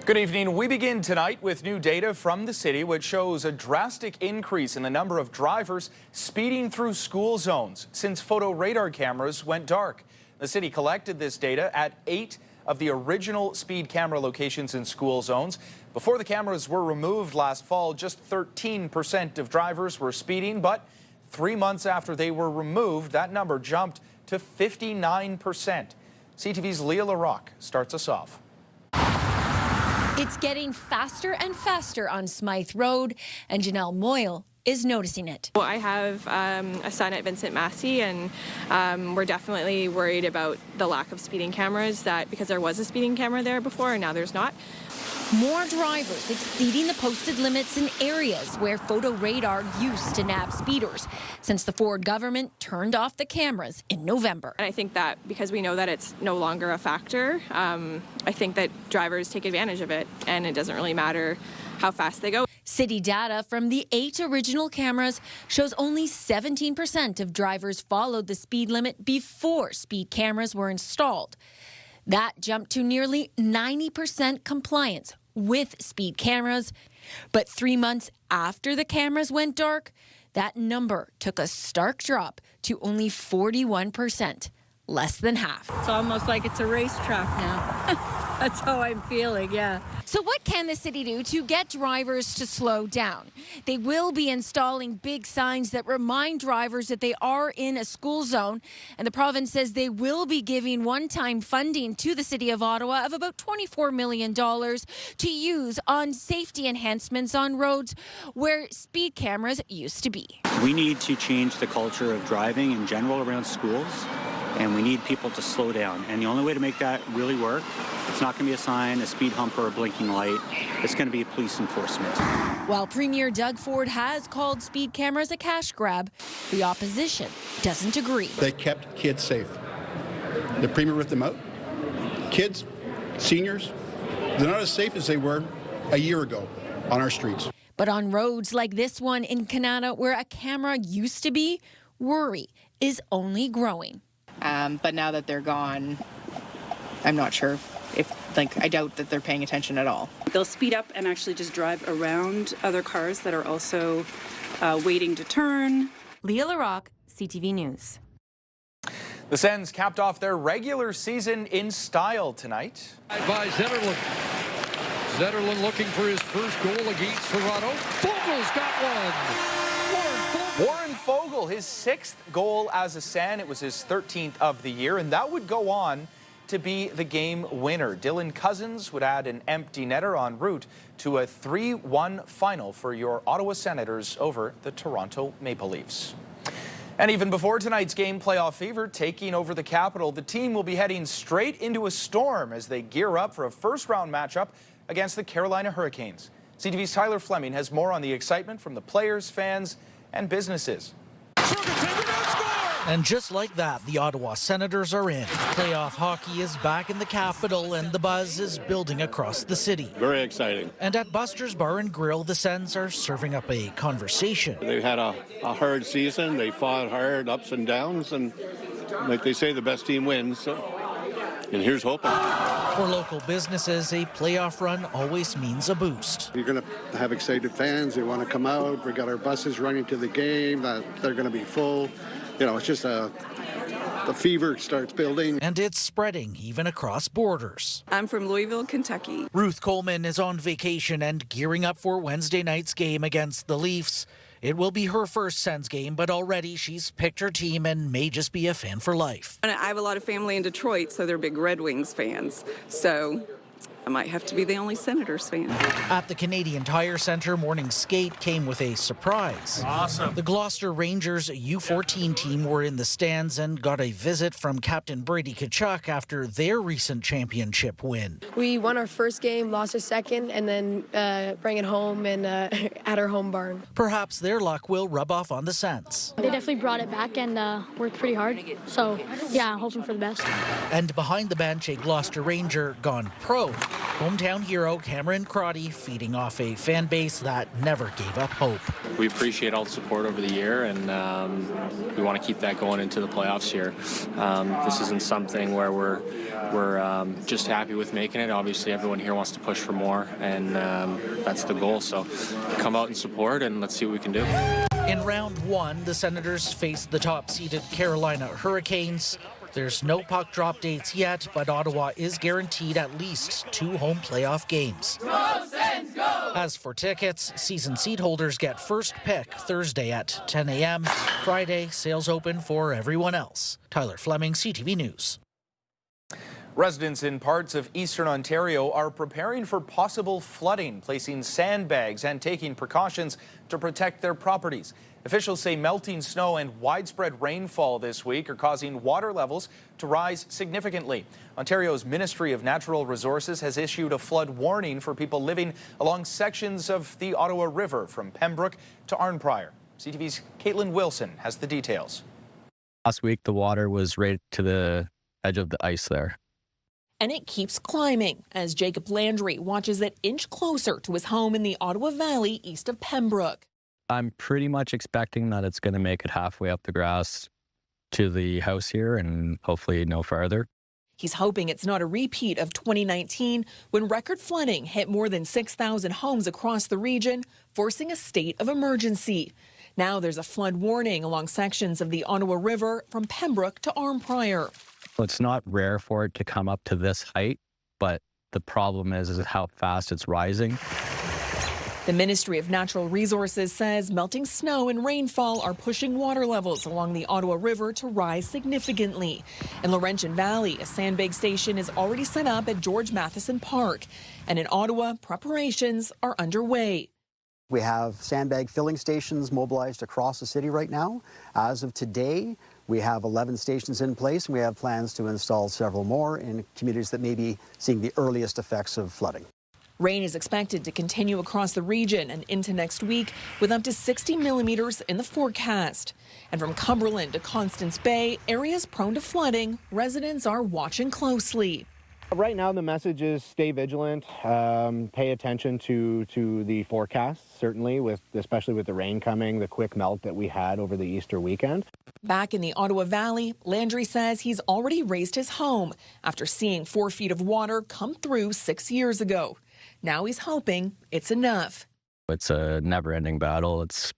Good evening. We begin tonight with new data from the city which shows a drastic increase in the number of drivers speeding through school zones since photo radar cameras went dark. The city collected this data at 8 of the original speed camera locations in school zones. Before the cameras were removed last fall, just 13% of drivers were speeding, but 3 months after they were removed, that number jumped to 59%. CTV's Leah LaRocque starts us off. It's getting faster and faster on Smythe Road, and Janelle Moyle is noticing it. Well, I have a son at Vincent Massey, and we're definitely worried about the lack of speeding cameras, because there was a speeding camera there before and now there's not. More drivers exceeding the posted limits in areas where photo radar used to nab speeders since the Ford government turned off the cameras in November. And I think that because we know that it's no longer a factor, I think that drivers take advantage of it, and it doesn't really matter how fast they go. City data from the 8 original cameras shows only 17% of drivers followed the speed limit before speed cameras were installed. That jumped to nearly 90% compliance with speed cameras. But 3 months after the cameras went dark, that number took a stark drop to only 41%, less than half. It's almost like it's a racetrack now. That's how I'm feeling, yeah. So what can the city do to get drivers to slow down? They will be installing big signs that remind drivers that they are in a school zone. And the province says they will be giving one-time funding to the City of Ottawa of about $24 million to use on safety enhancements on roads where speed cameras used to be. We need to change the culture of driving in general around schools, and we need people to slow down. And the only way to make that really work, it's not going to be a sign, a speed hump, or a blinking light. It's going to be police enforcement. While Premier Doug Ford has called speed cameras a cash grab, the opposition doesn't agree. They kept kids safe. The Premier ripped them out. Kids, seniors, they're not as safe as they were a year ago on our streets. But on roads like this one in Canada, where a camera used to be, worry is only growing. But now that they're gone, I'm not sure I doubt that they're paying attention at all. They'll speed up and actually just drive around other cars that are also waiting to turn. Leah LaRocque, CTV News. The Sens capped off their regular season in style tonight. By Zetterlund. Zetterlund looking for his first goal against Toronto. Fogel's got one. Warren Fogle, his 6th goal as a Sen. It was his 13th of the year, and that would go on to be the game winner. Dylan Cousins would add an empty netter en route to a 3-1 final for your Ottawa Senators over the Toronto Maple Leafs. And even before tonight's game, playoff fever taking over the capital, the team will be heading straight into a storm as they gear up for a first-round matchup against the Carolina Hurricanes. CTV's Tyler Fleming has more on the excitement from the players, fans, and businesses. And just like that, the Ottawa Senators are in. Playoff hockey is back in the capital, and the buzz is building across the city. Very exciting. And at Buster's Bar and Grill, the Sens are serving up a conversation. They've had a hard season. They fought hard, ups and downs, and like they say, the best team wins. And here's hoping. For local businesses, a playoff run always means a boost. You're going to have excited fans. They want to come out. We got our buses running to the game. They're going to be full. You know, it's just the fever starts building. And it's spreading even across borders. I'm from Louisville, Kentucky. Ruth Coleman is on vacation and gearing up for Wednesday night's game against the Leafs. It will be her first Sens game, but already she's picked her team and may just be a fan for life. And I have a lot of family in Detroit, so they're big Red Wings fans. So I might have to be the only Senators fan. At the Canadian Tire Centre, morning skate came with a surprise. Awesome. The Gloucester Rangers U14 team were in the stands and got a visit from Captain Brady Tkachuk after their recent championship win. We won our first game, lost our second, and then bring it home and at our home barn. Perhaps their luck will rub off on the Sens. They definitely brought it back and worked pretty hard. So, yeah, I'm hoping for the best. And behind the bench, a Gloucester Ranger gone pro. Hometown hero Cameron Crotty feeding off a fan base that never gave up hope. We appreciate all the support over the year, and we want to keep that going into the playoffs here. This isn't something where we're just happy with making it. Obviously, everyone here wants to push for more, and that's the goal. So come out and support, and let's see what we can do. In round one, the Senators faced the top-seeded Carolina Hurricanes. There's no puck drop dates yet, but Ottawa is guaranteed at least 2 home playoff games. Go Sens, go! As for tickets, season seat holders get first pick Thursday at 10 a.m. Friday, sales open for everyone else. Tyler Fleming, CTV News. Residents in parts of eastern Ontario are preparing for possible flooding, placing sandbags and taking precautions to protect their properties. Officials say melting snow and widespread rainfall this week are causing water levels to rise significantly. Ontario's Ministry of Natural Resources has issued a flood warning for people living along sections of the Ottawa River from Pembroke to Arnprior. CTV's Caitlin Wilson has the details. Last week, the water was right to the edge of the ice there. And it keeps climbing as Jacob Landry watches it inch closer to his home in the Ottawa Valley east of Pembroke. I'm pretty much expecting that it's going to make it halfway up the grass to the house here and hopefully no farther. He's hoping it's not a repeat of 2019 when record flooding hit more than 6,000 homes across the region, forcing a state of emergency. Now there's a flood warning along sections of the Ottawa River from Pembroke to Arnprior. It's not rare for it to come up to this height, but the problem is how fast it's rising. The Ministry of Natural Resources says melting snow and rainfall are pushing water levels along the Ottawa River to rise significantly. In Laurentian Valley, a sandbag station is already set up at George Matheson Park. And in Ottawa, preparations are underway. We have sandbag filling stations mobilized across the city right now. As of today, we have 11 stations in place, and we have plans to install several more in communities that may be seeing the earliest effects of flooding. Rain is expected to continue across the region and into next week with up to 60 millimeters in the forecast. And from Cumberland to Constance Bay, areas prone to flooding, residents are watching closely. Right now, the message is stay vigilant, pay attention to the forecast, certainly, especially with the rain coming, the quick melt that we had over the Easter weekend. Back in the Ottawa Valley, Landry says he's already raised his home after seeing 4 feet of water come through 6 years ago. Now he's hoping it's enough. It's a never-ending battle. It's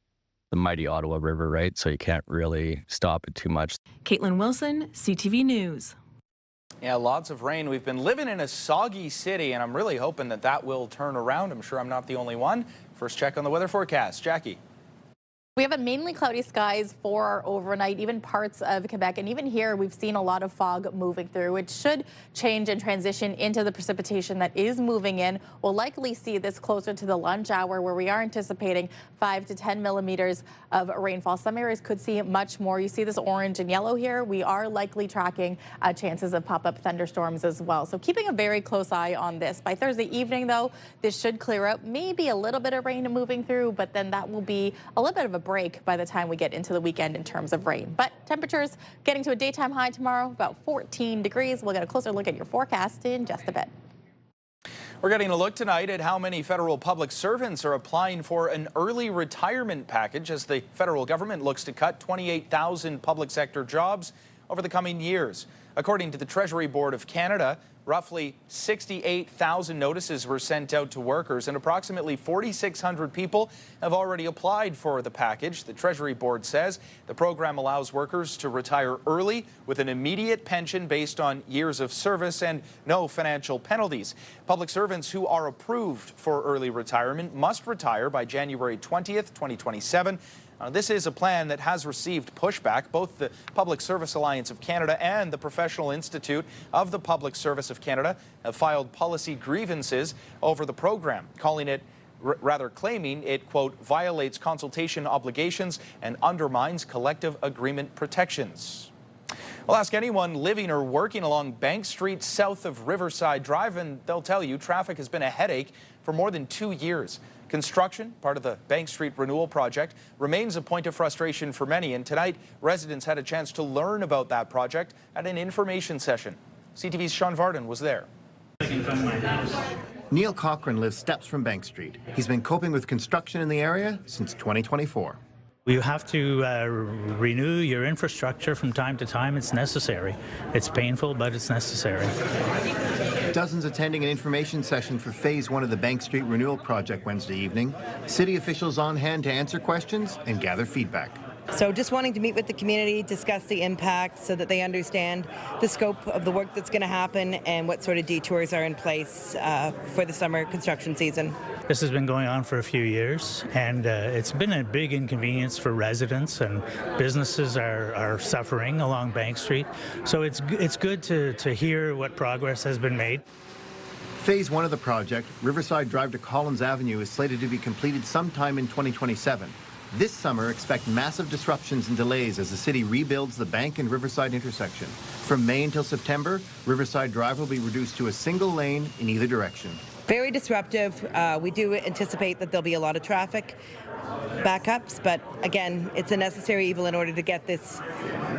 the mighty Ottawa River, right? So you can't really stop it too much. Caitlin Wilson, CTV News. Yeah, lots of rain. We've been living in a soggy city, and I'm really hoping that will turn around. I'm sure I'm not the only one. First check on the weather forecast. Jackie. We have a mainly cloudy skies for overnight, even parts of Quebec. And even here, we've seen a lot of fog moving through. It should change and transition into the precipitation that is moving in. We'll likely see this closer to the lunch hour, where we are anticipating 5 to 10 millimeters of rainfall. Some areas could see much more. You see this orange and yellow here. We are likely tracking chances of pop-up thunderstorms as well. So keeping a very close eye on this. By Thursday evening, though, this should clear up. Maybe a little bit of rain moving through, but then that will be a little bit of a break by the time we get into the weekend in terms of rain. But temperatures getting to a daytime high tomorrow, about 14 degrees. We'll get a closer look at your forecast in just a bit. We're getting a look tonight at how many federal public servants are applying for an early retirement package as the federal government looks to cut 28,000 public sector jobs over the coming years. According to the Treasury Board of Canada, roughly 68,000 notices were sent out to workers, and approximately 4,600 people have already applied for the package. The Treasury Board says the program allows workers to retire early with an immediate pension based on years of service and no financial penalties. Public servants who are approved for early retirement must retire by January 20th, 2027. This is a plan that has received pushback. Both the Public Service Alliance of Canada and the Professional Institute of the Public Service of Canada have filed policy grievances over the program, calling it, claiming it, quote, violates consultation obligations and undermines collective agreement protections. Well, ask anyone living or working along Bank Street south of Riverside Drive, and they'll tell you traffic has been a headache for more than 2 years. Construction, part of the Bank Street Renewal Project, remains a point of frustration for many, and tonight residents had a chance to learn about that project at an information session. CTV's Sean Varden was there. Neil Cochran lives steps from Bank Street. He's been coping with construction in the area since 2024. You have to renew your infrastructure from time to time. It's necessary. It's painful, but it's necessary. Dozens attending an information session for Phase 1 of the Bank Street Renewal Project Wednesday evening. City officials on hand to answer questions and gather feedback. So just wanting to meet with the community, discuss the impact so that they understand the scope of the work that's going to happen and what sort of detours are in place for the summer construction season. This has been going on for a few years, and it's been a big inconvenience for residents, and businesses are suffering along Bank Street. So it's good to hear what progress has been made. Phase 1 of the project, Riverside Drive to Collins Avenue, is slated to be completed sometime in 2027. This summer, expect massive disruptions and delays as the city rebuilds the Bank and Riverside intersection. From May until September, Riverside Drive will be reduced to a single lane in either direction. Very disruptive. We do anticipate that there'll be a lot of traffic backups, but again, it's a necessary evil in order to get this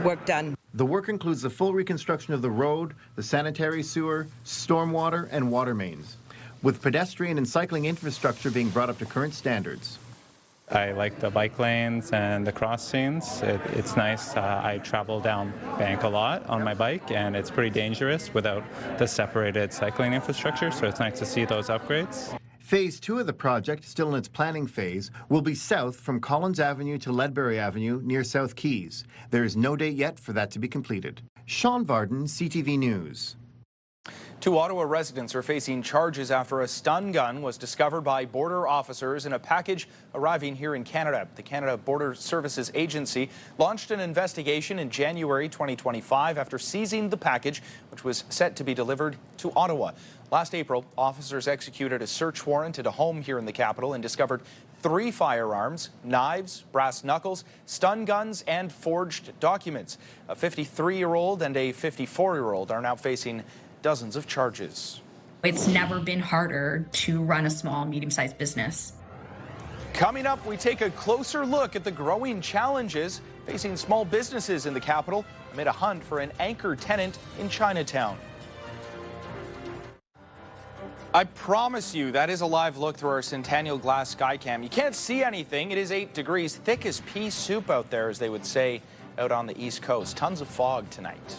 work done. The work includes the full reconstruction of the road, the sanitary sewer, stormwater, and water mains, with pedestrian and cycling infrastructure being brought up to current standards. I like the bike lanes and the crossings. It's nice. I travel down Bank a lot on my bike, and it's pretty dangerous without the separated cycling infrastructure, so it's nice to see those upgrades. Phase 2 of the project, still in its planning phase, will be south from Collins Avenue to Ledbury Avenue near South Keys. There is no date yet for that to be completed. Sean Varden, CTV News. 2 Ottawa residents are facing charges after a stun gun was discovered by border officers in a package arriving here in Canada. The Canada Border Services Agency launched an investigation in January 2025 after seizing the package, which was set to be delivered to Ottawa. Last April, officers executed a search warrant at a home here in the capital and discovered 3 firearms, knives, brass knuckles, stun guns, and forged documents. A 53-year-old and a 54-year-old are now facing dozens of charges. It's never been harder to run a small, medium-sized business. Coming up, we take a closer look at the growing challenges facing small businesses in the capital amid a hunt for an anchor tenant in Chinatown. I promise you that is a live look through our Centennial Glass Skycam. You can't see anything. It is 8 degrees, thick as pea soup out there, as they would say out on the East Coast. Tons of fog tonight.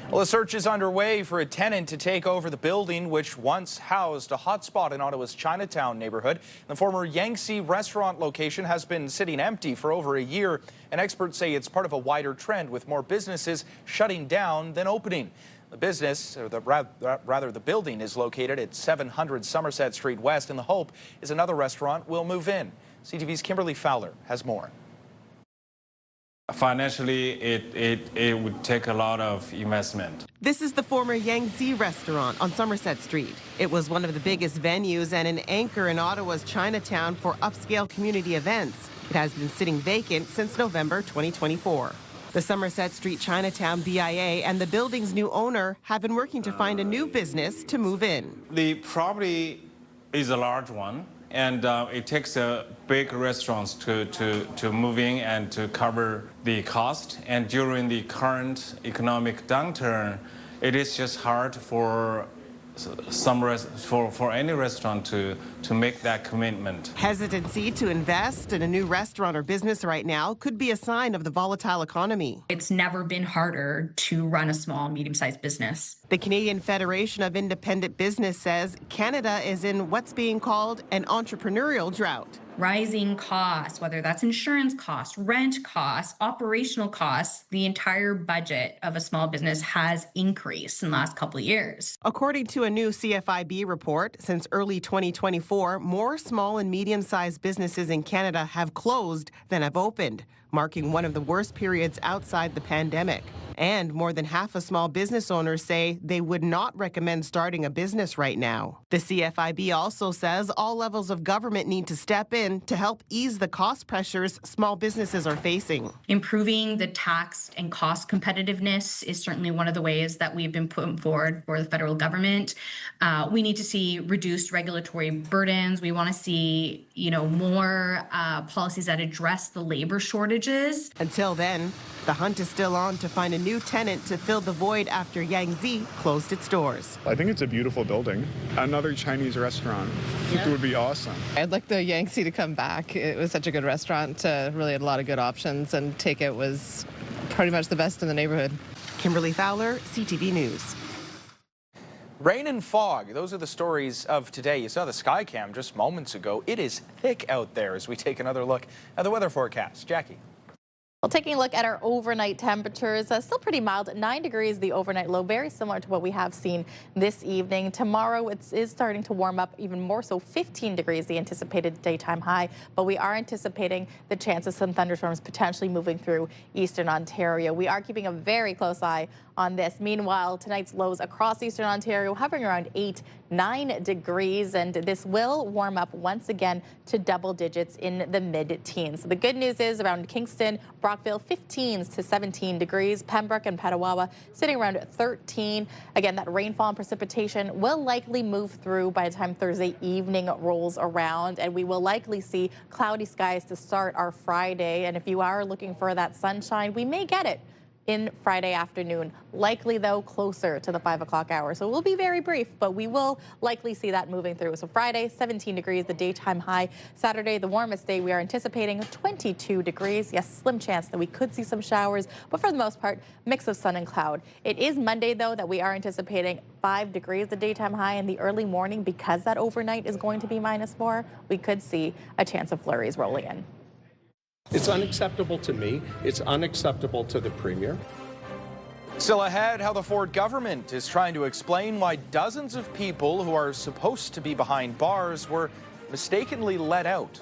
Well, a search is underway for a tenant to take over the building which once housed a hotspot in Ottawa's Chinatown neighborhood. The former Yangtze restaurant location has been sitting empty for over a year, and experts say it's part of a wider trend with more businesses shutting down than opening. The business, or the building, is located at 700 Somerset Street West, and the hope is another restaurant will move in. CTV's Kimberly Fowler has more. Financially, it would take a lot of investment. This is the former Yangtze restaurant on Somerset Street. It was one of the biggest venues and an anchor in Ottawa's Chinatown for upscale community events. It has been sitting vacant since November 2024. The Somerset Street Chinatown BIA and the building's new owner have been working to find a new business to move in. The property is a large one, and it takes big restaurants to move in and to cover the cost. And during the current economic downturn, it is just hard for for any restaurant to make that commitment. Hesitancy to invest in a new restaurant or business right now could be a sign of the volatile economy. It's never been harder to run a small, medium-sized business. The Canadian Federation of Independent Business says Canada is in what's being called an entrepreneurial drought. Rising costs, whether that's insurance costs, rent costs, operational costs, the entire budget of a small business has increased in the last couple of years. According to a new CFIB report, since early 2024, more small and medium-sized businesses in Canada have closed than have opened, marking one of the worst periods outside the pandemic. And more than half of small business owners say they would not recommend starting a business right now. The CFIB also says all levels of government need to step in to help ease the cost pressures small businesses are facing. Improving the tax and cost competitiveness is certainly one of the ways that we've been putting forward for the federal government. We need to see reduced regulatory burdens. We want to see, more policies that address the labor shortages. Until then, The hunt is still on to find a new tenant to fill the void after Yangtze closed its doors. I think it's a beautiful building. Another Chinese restaurant. It would be awesome. I'd like the Yangtze to come back. It was such a good restaurant. Really had a lot of good options, and takeout was pretty much the best in the neighborhood. Kimberly Fowler, CTV News. Rain and fog, those are the stories of today. You saw the Skycam just moments ago. It is thick out there as we take another look at the weather forecast. Jackie. Well, taking a look at our overnight temperatures, still pretty mild, 9 degrees the overnight low, very similar to what we have seen this evening. Tomorrow it is starting to warm up even more, so 15 degrees the anticipated daytime high, but we are anticipating the chance of some thunderstorms potentially moving through eastern Ontario. We are keeping a very close eye on this. Meanwhile, tonight's lows across eastern Ontario hovering around 8-9 degrees, and this will warm up once again to double digits in the mid-teens. So the good news is around Kingston, Brockville, 15 to 17 degrees. Pembroke and Petawawa sitting around 13. Again, that rainfall and precipitation will likely move through by the time Thursday evening rolls around, and we will likely see cloudy skies to start our Friday. And if you are looking for that sunshine, we may get it in Friday afternoon, likely though closer to the 5 o'clock hour. So it will be very brief, but we will likely see that moving through. So Friday, 17 degrees, the daytime high. Saturday, the warmest day, we are anticipating 22 degrees. Yes, slim chance that we could see some showers, but for the most part, mix of sun and cloud. It is Monday though that we are anticipating 5 degrees, the daytime high in the early morning. Because that overnight is going to be -4, we could see a chance of flurries rolling in. It's unacceptable to me. It's unacceptable to the Premier. Still ahead, how the Ford government is trying to explain why dozens of people who are supposed to be behind bars were mistakenly let out.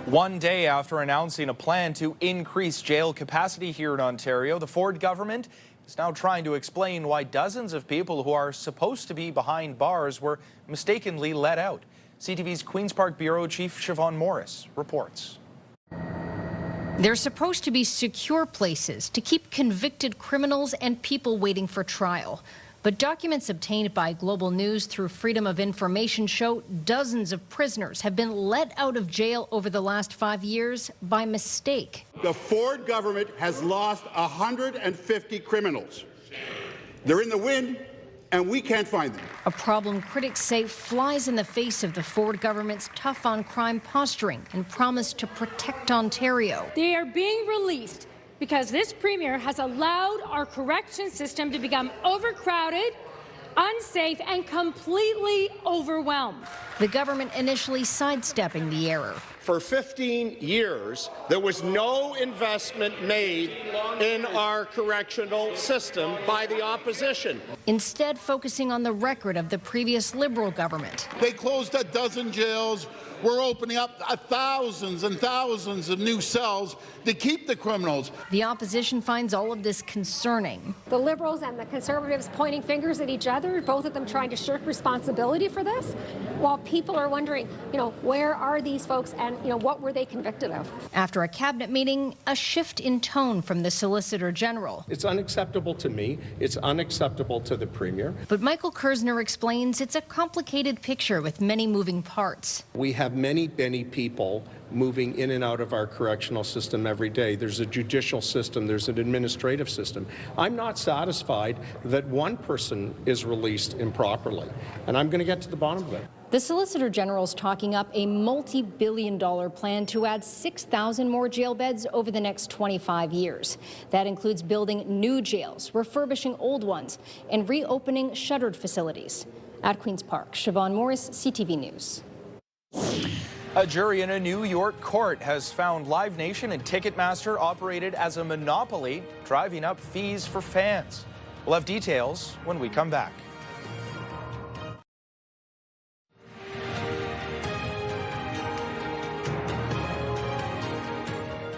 One day after announcing a plan to increase jail capacity here in Ontario, the Ford government is now trying to explain why dozens of people who are supposed to be behind bars were mistakenly let out. CTV's Queen's Park Bureau Chief Siobhan Morris reports. They're supposed to be secure places to keep convicted criminals and people waiting for trial. But documents obtained by Global News through Freedom of Information show dozens of prisoners have been let out of jail over the last 5 years by mistake. The Ford government has lost 150 criminals. They're in the wind, and we can't find them. A problem critics say flies in the face of the Ford government's tough-on-crime posturing and promise to protect Ontario. They are being released because this Premier has allowed our correction system to become overcrowded, unsafe, and completely overwhelmed. The government initially sidestepping the error. For 15 years, there was no investment made in our correctional system by the opposition. Instead, focusing on the record of the previous Liberal government. They closed a dozen jails. We're opening up thousands and thousands of new cells to keep the criminals. The opposition finds all of this concerning. The Liberals and the Conservatives pointing fingers at each other, both of them trying to shirk responsibility for this, while people are wondering, where are these folks and, what were they convicted of? After a cabinet meeting, a shift in tone from the Solicitor General. It's unacceptable to me. It's unacceptable to the Premier. But Michael Kersner explains it's a complicated picture with many moving parts. We have many people moving in and out of our correctional system every day. There's a judicial system, there's an administrative system. I'm not satisfied that one person is released improperly, and I'm going to get to the bottom of it. The Solicitor General is talking up a multi-billion-dollar plan to add 6,000 more jail beds over the next 25 years. That includes building new jails, refurbishing old ones, and reopening shuttered facilities. At Queen's Park, Siobhan Morris, CTV News. A jury in a New York court has found Live Nation and Ticketmaster operated as a monopoly, driving up fees for fans. We'll have details when we come back.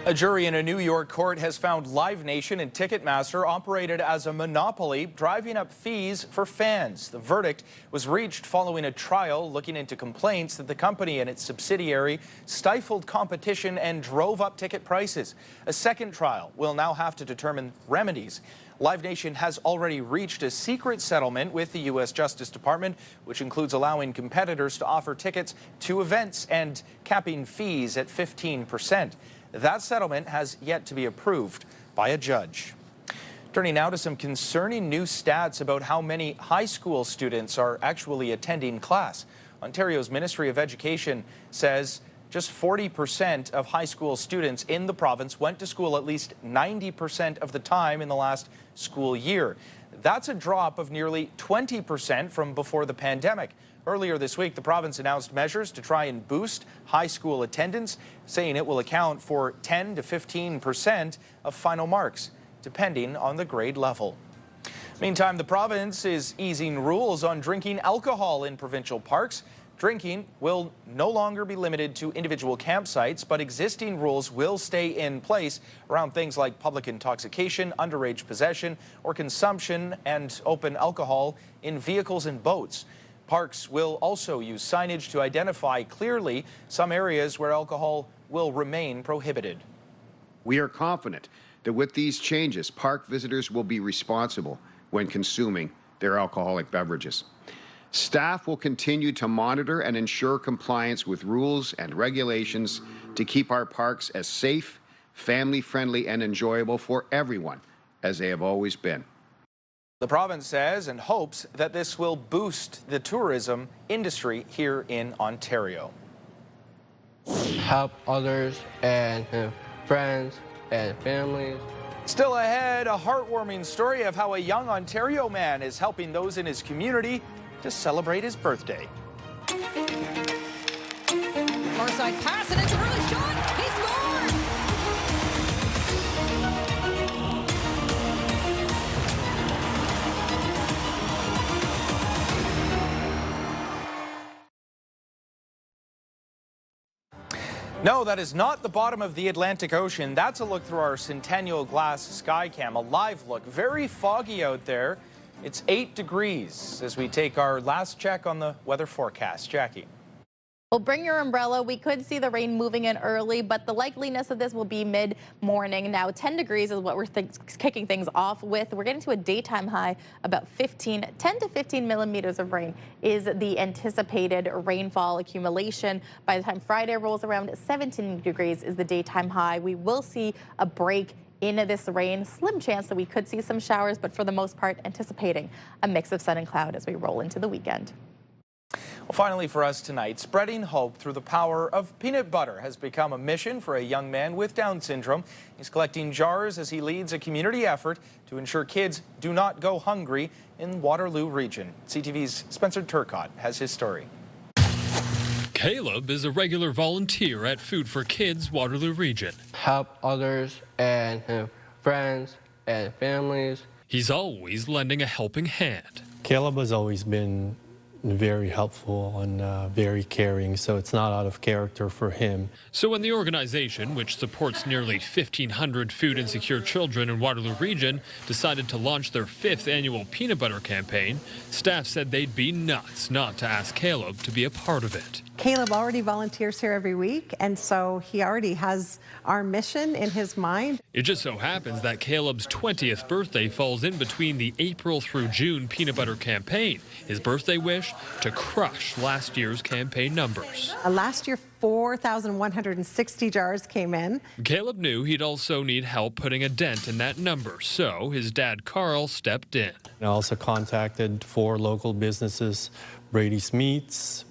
A jury in a New York court has found Live Nation and Ticketmaster operated as a monopoly, driving up fees for fans. The verdict was reached following a trial looking into complaints that the company and its subsidiary stifled competition and drove up ticket prices. A second trial will now have to determine remedies. Live Nation has already reached a secret settlement with the U.S. Justice Department, which includes allowing competitors to offer tickets to events and capping fees at 15%. That settlement has yet to be approved by a judge. Turning now to some concerning new stats about how many high school students are actually attending class. Ontario's Ministry of Education says just 40% of high school students in the province went to school at least 90% of the time in the last school year. That's a drop of nearly 20% from before the pandemic. Earlier this week, the province announced measures to try and boost high school attendance, saying it will account for 10 to 15% of final marks, depending on the grade level. Meantime, the province is easing rules on drinking alcohol in provincial parks. Drinking will no longer be limited to individual campsites, but existing rules will stay in place around things like public intoxication, underage possession, or consumption and open alcohol in vehicles and boats. Parks will also use signage to identify clearly some areas where alcohol will remain prohibited. We are confident that with these changes, park visitors will be responsible when consuming their alcoholic beverages. Staff will continue to monitor and ensure compliance with rules and regulations to keep our parks as safe, family-friendly, and enjoyable for everyone, as they have always been. The province says and hopes that this will boost the tourism industry here in Ontario. Help others and friends and families. Still ahead, a heartwarming story of how a young Ontario man is helping those in his community to celebrate his birthday. Far side pass, and it's an early shot. He scores! No, that is not the bottom of the Atlantic Ocean. That's a look through our Centennial Glass Skycam, a live look. Very foggy out there. It's 8 degrees as we take our last check on the weather forecast. Jackie. Well, bring your umbrella. We could see the rain moving in early, but the likeliness of this will be mid-morning. Now, 10 degrees is what we're kicking things off with. We're getting to a daytime high, about 10 to 15 millimeters of rain is the anticipated rainfall accumulation. By the time Friday rolls around, 17 degrees is the daytime high. We will see a break in this rain. Slim chance that we could see some showers, but for the most part, anticipating a mix of sun and cloud as we roll into the weekend. Well, finally for us tonight, spreading hope through the power of peanut butter has become a mission for a young man with Down syndrome. He's collecting jars as he leads a community effort to ensure kids do not go hungry in Waterloo region. CTV's Spencer Turcotte has his story. Caleb is a regular volunteer at Food for Kids Waterloo region. Help others and friends and families. He's always lending a helping hand. Caleb has always been very helpful and very caring, so it's not out of character for him. So when the organization, which supports nearly 1,500 food insecure children in Waterloo region, decided to launch their 5th annual peanut butter campaign, staff said they'd be nuts not to ask Caleb to be a part of it. Caleb already volunteers here every week, and so he already has our mission in his mind. It just so happens that Caleb's 20th birthday falls in between the April through June peanut butter campaign. His birthday wish, to crush last year's campaign numbers. Last year, 4,160 jars came in. Caleb knew he'd also need help putting a dent in that number, so his dad Carl stepped in. I also contacted 4 local businesses, Brady's Meats,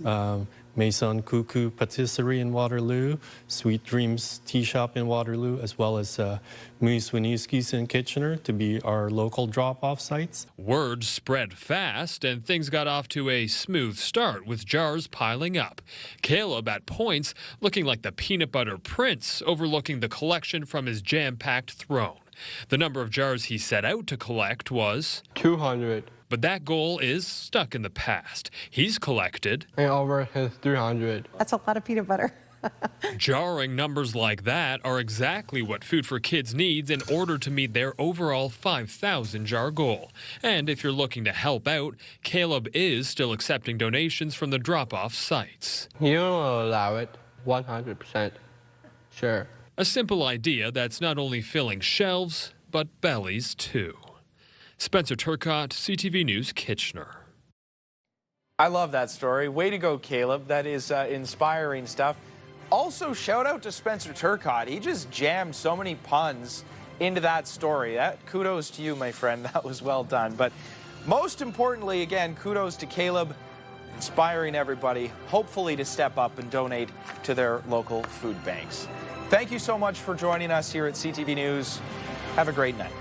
Maison Cuckoo Patisserie in Waterloo, Sweet Dreams Tea Shop in Waterloo, as well as Moose Winooski's in Kitchener to be our local drop-off sites. Word spread fast, and things got off to a smooth start with jars piling up. Caleb, at points, looking like the peanut butter prince, overlooking the collection from his jam-packed throne. The number of jars he set out to collect was 200. But that goal is stuck in the past. He's collected and over his 300. That's a lot of peanut butter. Jarring numbers like that are exactly what Food for Kids needs in order to meet their overall 5,000 jar goal. And if you're looking to help out, Caleb is still accepting donations from the drop-off sites. You will allow it 100%. Sure. A simple idea that's not only filling shelves, but bellies too. Spencer Turcotte, CTV News, Kitchener. I love that story. Way to go, Caleb. That is inspiring stuff. Also, shout out to Spencer Turcotte. He just jammed so many puns into that story. Kudos to you, my friend. That was well done. But most importantly, again, kudos to Caleb, inspiring everybody, hopefully to step up and donate to their local food banks. Thank you so much for joining us here at CTV News. Have a great night.